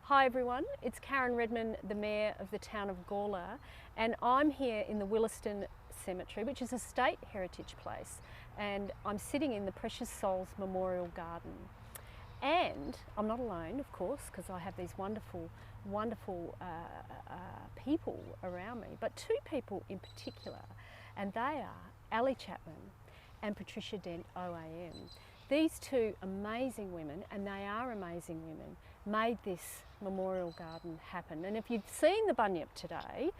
Hi everyone, it's Karen Redman, the Mayor of the town of Gawler, and I'm here in the Willaston Cemetery, which is a state heritage place, and I'm sitting in the Precious Souls Memorial Garden. And I'm not alone, of course, because I have these wonderful people around me, but two people in particular, and they are Chapman and Patricia Dent OAM. These two amazing women, and they are amazing women, made this memorial garden happen. And if you've seen the bunyip today,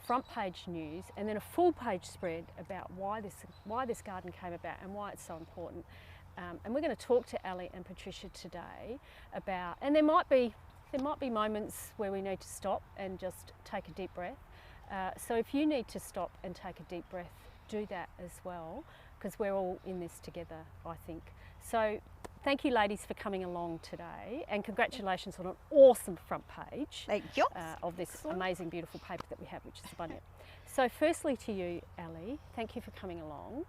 front page news and then a full page spread about why this garden came about and why it's so important. And we're going to talk to Ali and Patricia today about, and there might be moments where we need to stop and just take a deep breath. So if you need to stop and take a deep breath, do that as well, because we're all in this together, I think. So thank you ladies for coming along today, and congratulations on an awesome front page. Thank you. Of this amazing beautiful paper that we have, which is the bunyip. So firstly to you, Ali, thank you for coming along.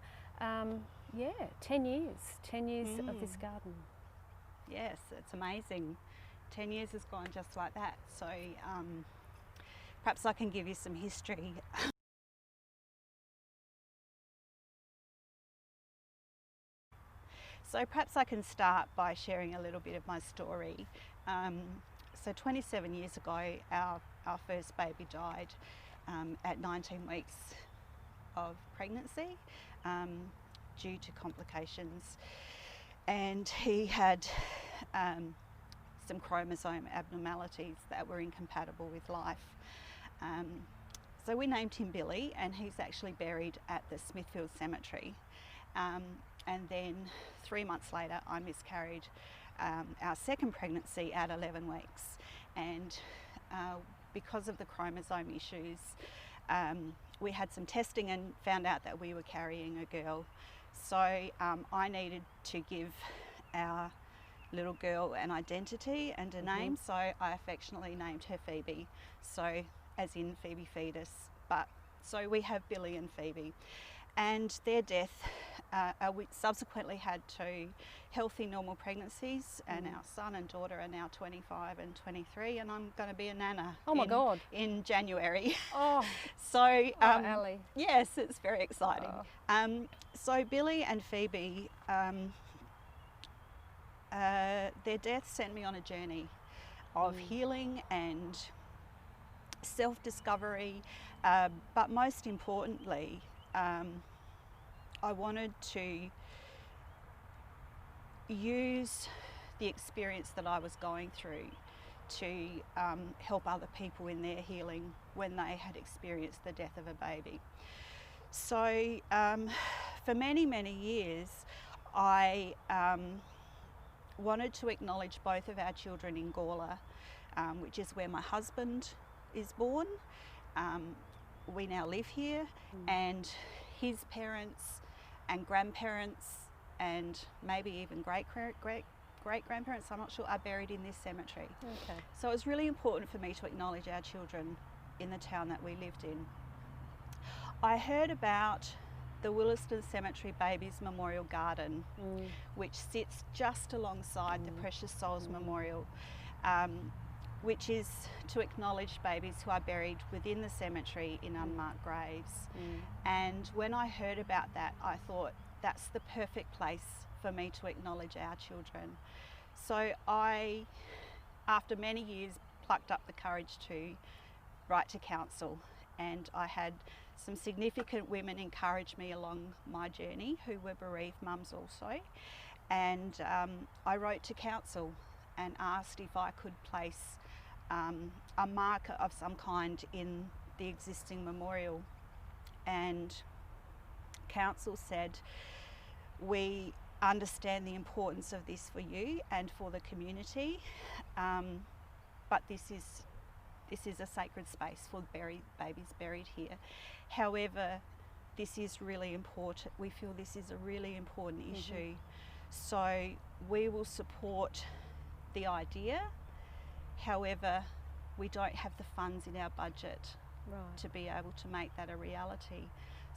Yeah, 10 years of this garden. Yes, it's amazing. 10 years has gone just like that. So perhaps I can give you some history. So perhaps I can start by sharing a little bit of my story. So 27 years ago, our first baby died at 19 weeks of pregnancy due to complications. And he had some chromosome abnormalities that were incompatible with life. So we named him Billy, and he's actually buried at the Smithfield Cemetery. And then 3 months later, I miscarried our second pregnancy at 11 weeks. And because of the chromosome issues, we had some testing and found out that we were carrying a girl. So I needed to give our little girl an identity and a name, so I affectionately named her Phoebe, so as in Phoebe fetus. But so we have Billy and Phoebe, and their death, we subsequently had two healthy normal pregnancies, and our son and daughter are now 25 and 23, and I'm going to be a nana in January. Oh, so Ali. Yes, it's very exciting. So Billy and Phoebe, their death sent me on a journey of healing and self-discovery, but most importantly, I wanted to use the experience that I was going through to help other people in their healing when they had experienced the death of a baby. So for many years, I wanted to acknowledge both of our children in Gawler, which is where my husband is born. We now live here, and his parents and grandparents and maybe even great-grandparents, I'm not sure, are buried in this cemetery. Okay. So it was really important for me to acknowledge our children in the town that we lived in. I heard about the Willaston Cemetery Babies Memorial Garden, which sits just alongside the Precious Souls Memorial, which is to acknowledge babies who are buried within the cemetery in unmarked graves. And when I heard about that, I thought that's the perfect place for me to acknowledge our children. So I, after many years, plucked up the courage to write to council, and I had some significant women encourage me along my journey who were bereaved mums also. And I wrote to council and asked if I could place a marker of some kind in the existing memorial, and council said, we understand the importance of this for you and for the community, but this is a sacred space for babies buried here. However, this is really important. We feel this is a really important issue, so we will support the idea. However, we don't have the funds in our budget to be able to make that a reality.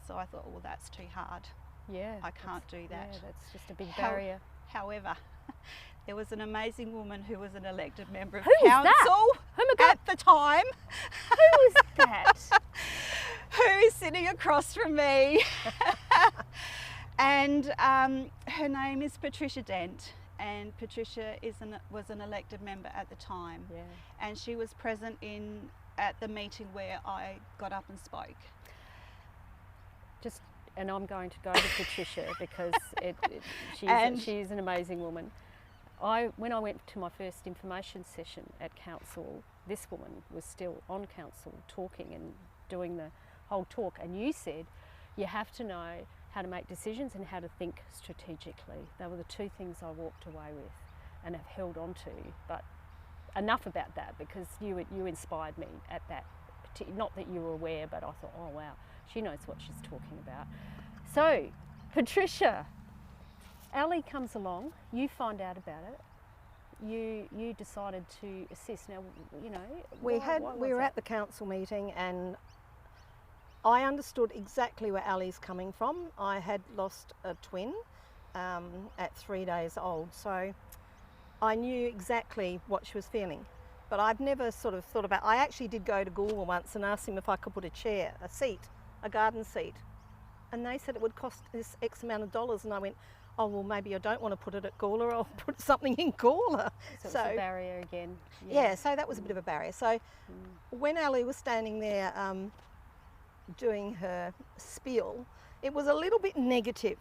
So I thought, well, that's too hard. Yeah. I can't do that. Yeah, that's just a big barrier. However, There was an amazing woman who was an elected member of Who was that? council Oh my God. at the time, Who was that? who's sitting across from me. And her name is Patricia Dent, and Patricia was an elected member at the time. Yeah. And she was present at the meeting where I got up and spoke. And I'm going to go to Patricia because she's an amazing woman. When I went to my first information session at council, this woman was still on council talking and doing the whole talk, and you said you have to know how to make decisions and how to think strategically. They were the two things I walked away with and have held on to. But enough about that, because you inspired me at that. Not that you were aware, but I thought, oh wow, she knows what she's talking about. So, Patricia, Ali comes along, you find out about it, you decided to assist. Now, you know, We were at the council meeting, and I understood exactly where Ali's coming from. I had lost a twin at 3 days old, so I knew exactly what she was feeling. But I've never sort of thought about, I actually did go to Google once and asked him if I could put a garden seat. And they said it would cost this X amount of dollars, and I went, oh well, maybe I don't want to put it at Gawler, I'll put something in Gawler. So it's a barrier again. Yeah, so that was a bit of a barrier. So when Ali was standing there doing her spiel, it was a little bit negative,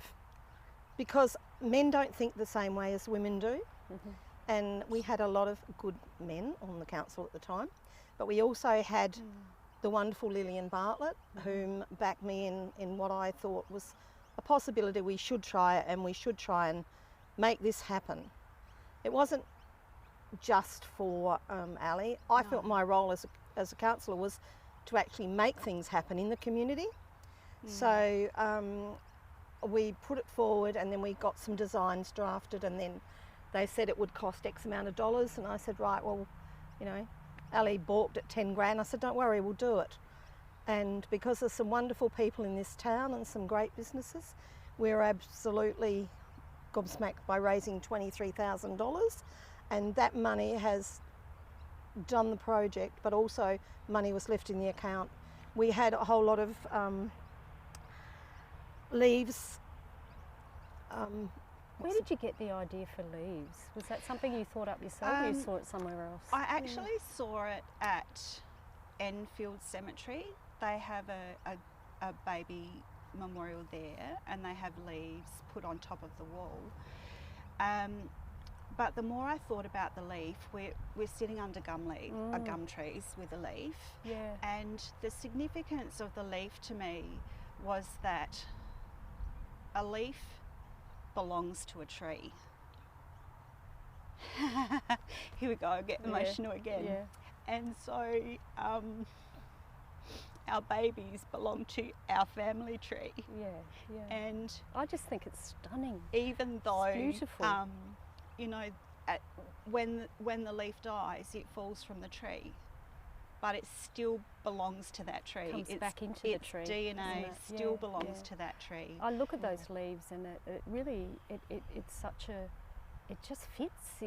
because men don't think the same way as women do. Mm-hmm. And we had a lot of good men on the council at the time, but we also had the wonderful Lillian Bartlett, whom backed me in what I thought was a possibility. We should try it, and we should try and make this happen. It wasn't just for Ali. I felt my role as a councillor was to actually make things happen in the community. So we put it forward, and then we got some designs drafted, and then they said it would cost X amount of dollars, and I said, right, well, you know, Ali balked at 10 grand. I said, don't worry, we'll do it. And because there's some wonderful people in this town and some great businesses, we're absolutely gobsmacked by raising $23,000, and that money has done the project, but also money was left in the account. We had a whole lot of leaves. Where did you get the idea for leaves? Was that something you thought up yourself, or you saw it somewhere else? I actually saw it at Willaston Cemetery. They have a baby memorial there, and they have leaves put on top of the wall. But the more I thought about the leaf, we're sitting under gum trees with a leaf. Yeah. And the significance of the leaf to me was that a leaf belongs to a tree. Here we go, I get emotional again. Yeah. And so our babies belong to our family tree. Yeah, yeah. And I just think it's stunning. even though, It's beautiful. you know, when the leaf dies, it falls from the tree, but it still belongs to that tree. Comes back into the tree. Its DNA doesn't it? still Yeah, belongs yeah. to that tree. I look at those leaves, and it really, it's such a, it just fits.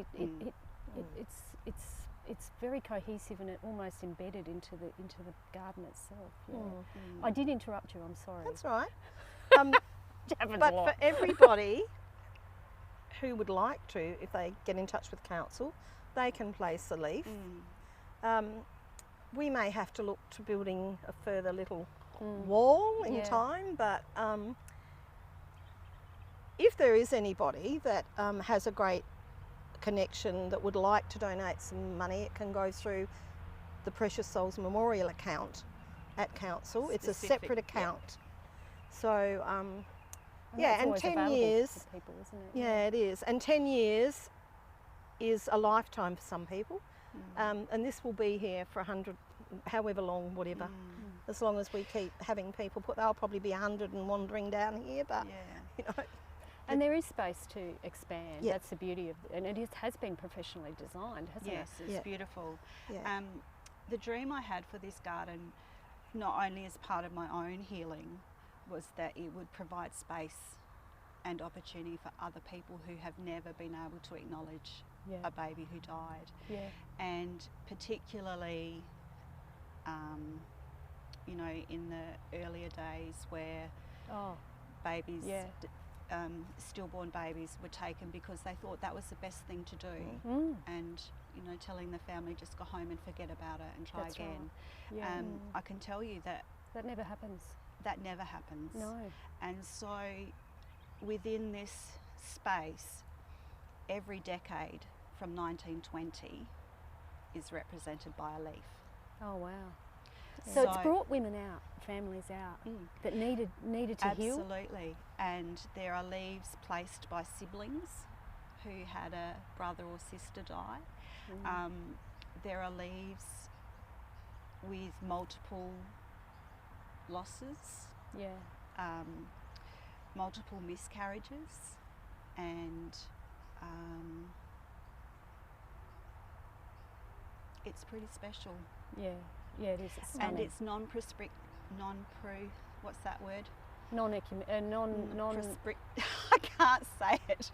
It's very cohesive, and it almost embedded into the garden itself. Yeah. I did interrupt you. I'm sorry. That's right. Happens a But lot. for everybody who would like to, if they get in touch with council, they can place a leaf. We may have to look to building a further little wall in time, but if there is anybody that has a great connection that would like to donate some money, it can go through the Precious Souls Memorial account at council. It's a separate account. So yeah, and 10 years, for people, isn't it? yeah, it is. And 10 years is a lifetime for some people. And this will be here for 100, however long, whatever. As long as we keep having people put, they'll probably be 100 and wandering down here, but you know. And there is space to expand. Yeah. That's the beauty of it. And it has been professionally designed, hasn't Yes, it? it's Yeah. beautiful. Yeah. The dream I had for this garden, not only as part of my own healing, was that it would provide space and opportunity for other people who have never been able to acknowledge Yeah. a baby who died. Yeah. And particularly, you know, in the earlier days where Oh. babies, Yeah. stillborn babies were taken because they thought that was the best thing to do. Mm. And, you know, telling the family just go home and forget about it and try That's again. right. Yeah. I can tell you that That never happens. that never happens. No. And so within this space, every decade from 1920 is represented by a leaf. Oh wow. So it's So- brought women out, families out that needed to heal. Absolutely. And there are leaves placed by siblings who had a brother or sister die. There are leaves with multiple losses, Yeah. multiple miscarriages, and it's pretty special. Yeah. Yeah. It is. It's stunning. And it's what's that word? non. I can't say it.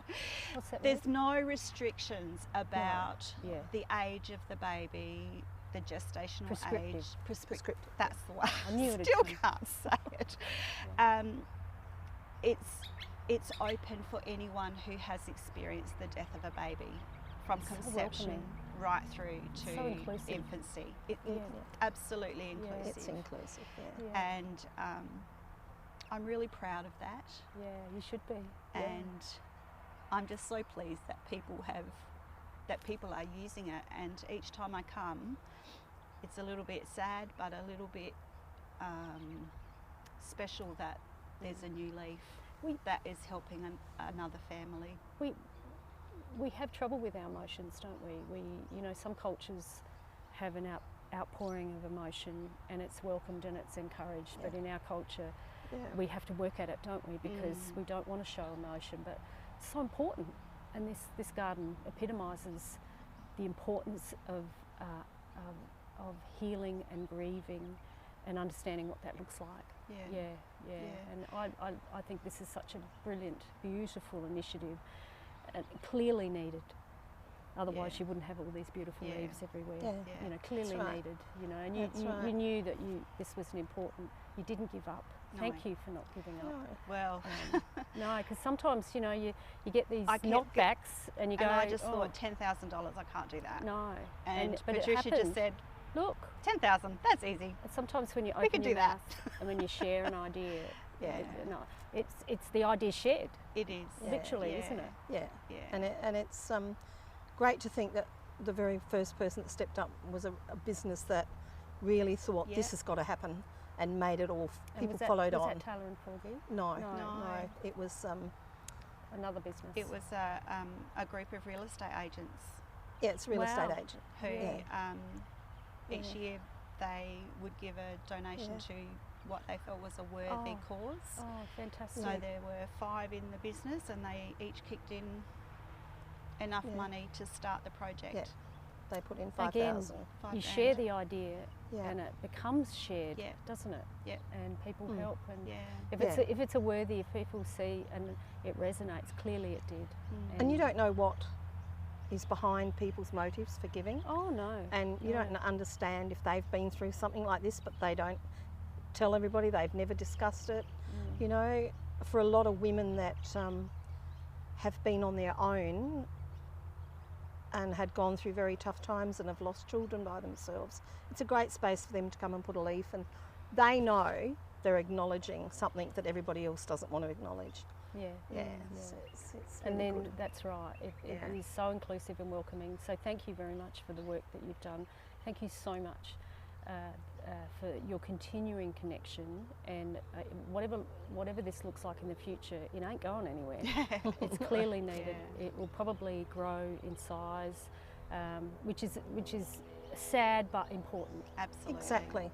What's that There's word? no restrictions about Yeah. the age of the baby, the gestational Prescriptive. age. Prescriptive. That's the one. I knew it'd Still come. can't say it. It's open for anyone who has experienced the death of a baby, from So conception welcoming. right through to So inclusive. infancy. Yeah. Absolutely Yeah. inclusive. It's inclusive, yeah. Yeah. And I'm really proud of that. Yeah. You should be. Yeah. And I'm just so pleased that people are using it. And each time I come, it's a little bit sad, but a little bit special that there's a new leaf that is helping another family. We have trouble with our emotions, don't we? You know, some cultures have an outpouring of emotion, and it's welcomed and it's encouraged. But in our culture, we have to work at it, don't we? Because we don't want to show emotion, but it's so important. And this garden epitomises the importance of healing and grieving, and understanding what that looks like. Yeah. And I think this is such a brilliant, beautiful initiative, and clearly needed. Otherwise, you wouldn't have all these beautiful leaves everywhere. Yeah. You know, clearly That's right. needed. You know, and you knew that this was an important. You didn't give up. No. Thank you for not giving up. Well, No, because sometimes you know you get these I kept knockbacks, and you go. and I just oh, thought $10,000, I can't do that. no. But it Patricia just happened. said, Look, 10,000, that's easy. and sometimes when you We open can do your that. mouth and when you share an idea, Yeah. no, it's the idea shared, It is. literally, Yeah. isn't it? Yeah. Yeah. And it's great to think that the very first person that stepped up was a business that really thought this has got to happen, and made it all. And People was that, followed was on. that Taylor and Forgy? No, No. no, it was Another business. It was a group of real estate agents it's real estate Wow. agent. who Yeah. each year they would give a donation to what they felt was a worthy cause. Oh, fantastic. So there were 5 in the business, and they each kicked in enough money to start the project. Yeah. They put in Again, 5,000. you $5,000. share the idea, Yeah. and it becomes shared, Yeah. doesn't it? Yeah. And people help, and Yeah. if it's a worthy, if people see and it resonates, clearly it did. And you don't know what is behind people's motives for giving. Oh no. And you don't understand if they've been through something like this, but they don't tell everybody, they've never discussed it. You know, for a lot of women that have been on their own and had gone through very tough times and have lost children by themselves, it's a great space for them to come and put a leaf, and they know they're acknowledging something that everybody else doesn't want to acknowledge. Yeah. So it's And really then good. that's right. It Yeah. is so inclusive and welcoming. So thank you very much for the work that you've done. Thank you so much for your continuing connection. And whatever this looks like in the future, it ain't going anywhere. It's clearly needed. Yeah. It will probably grow in size, which is sad but important. Absolutely. Exactly.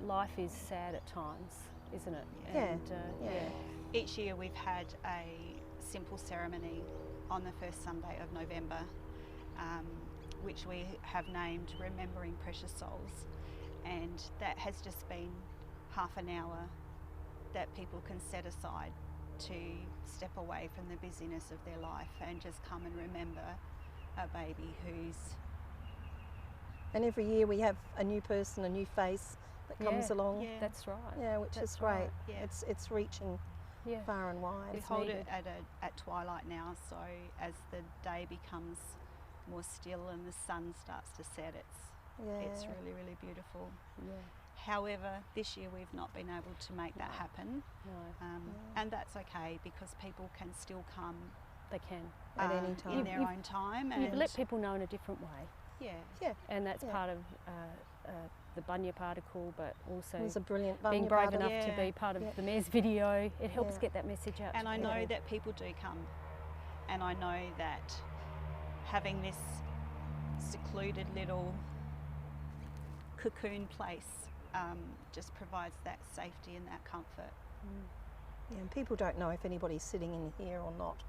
Life is sad at times, isn't it? Yeah. And, Yeah. Each year we've had a simple ceremony on the first Sunday of November, which we have named Remembering Precious Souls, and that has just been half an hour that people can set aside to step away from the busyness of their life and just come and remember a baby who's... And every year we have a new person, a new face that comes along. Yeah. That's right. Yeah, which That's is great. right. Yeah. It's reaching far and wide. We It's hold needed. it at twilight now, so as the day becomes more still and the sun starts to set, it's really, really beautiful. Yeah. However, this year we've not been able to make that happen, No, and that's okay because people can still come they can. At any time. in their own time. And You've let people know in a different way, yeah, and that's part of the Bunyip article, but also It was a brilliant being Bunyip brave article. enough to Yeah. be part of Yeah. the Mayor's video. It helps Yeah. get that message out. and to I know people. that people do come, and I know that having this secluded little cocoon place just provides that safety and that comfort. Yeah, and people don't know if anybody's sitting in here or not.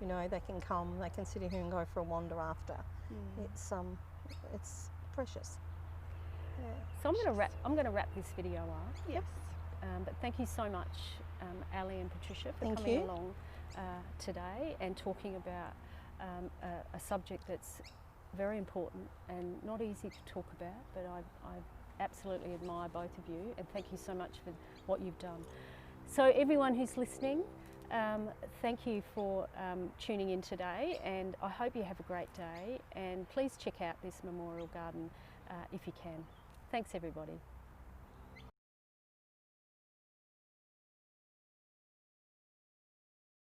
You know, they can come, they can sit in here and go for a wander after. It's precious. Yeah. So I'm going to wrap this video up. Yes. But thank you so much, Ali and Patricia, for Thank coming you. along today and talking about a subject that's very important and not easy to talk about, but I absolutely admire both of you, and thank you so much for what you've done. So everyone who's listening, thank you for tuning in today, and I hope you have a great day, and please check out this memorial garden if you can. Thanks everybody.